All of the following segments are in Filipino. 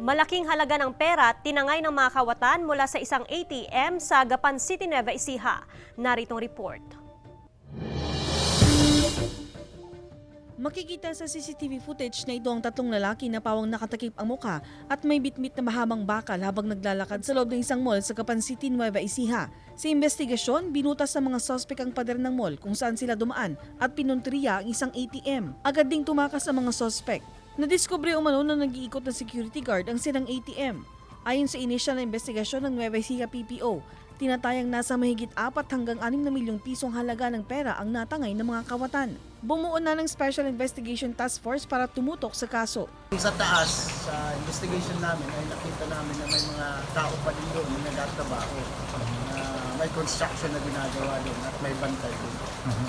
Malaking halaga ng pera at tinangay ng mga kawatan mula sa isang ATM sa Gapan City, Nueva Ecija. Naritong report. Makikita sa CCTV footage na ito ang tatlong lalaki na pawang nakatakip ang mukha at may bitbit na mahabang bakal habang naglalakad sa loob ng isang mall sa Gapan City, Nueva Ecija. Sa investigasyon, binutas ng mga suspect ang pader ng mall kung saan sila dumaan at pinuntriya ang isang ATM. Agad ding tumakas ang mga suspect. Nadiskubre umano na nag-iikot na security guard ang silang ATM. Ayon sa inisyal na investigasyon ng Nueva Ecija PPO, tinatayang nasa mahigit 4 hanggang 6 na milyong pisong halaga ng pera ang natangay ng mga kawatan. Bumuo na ng Special Investigation Task Force para tumutok sa kaso. Sa taas, sa investigation namin ay nakita namin na may mga tao pa din doon na nagtatrabaho. May construction na ginagawa doon at may bantay doon.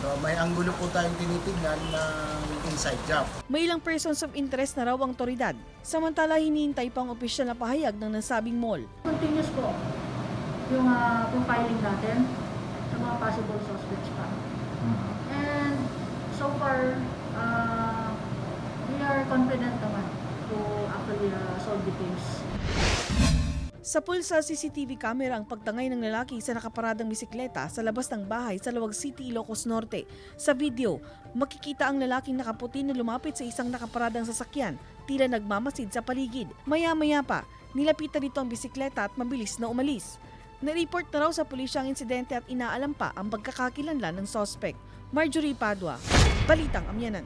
So may anggulo po tayong tinitignan ng inside job. May ilang persons of interest na raw ang otoridad. Samantala, hinihintay pang opisyal na pahayag ng nasabing mall. Continuous po yung profiling natin sa mga possible suspects pa. And so far, we are confident naman to actually solve the case. Sapul sa CCTV camera ang pagtangay ng lalaki sa nakaparadang bisikleta sa labas ng bahay sa Laoag City, Ilocos Norte. Sa video, makikita ang lalaking nakaputi na lumapit sa isang nakaparadang sasakyan, tila nagmamasid sa paligid. Maya-maya pa, nilapitan nito ang bisikleta at mabilis na umalis. Na-report na raw sa pulisya ang insidente at inaalam pa ang pagkakakilanlan ng suspect. Marjorie Padua, Balitang Amianan.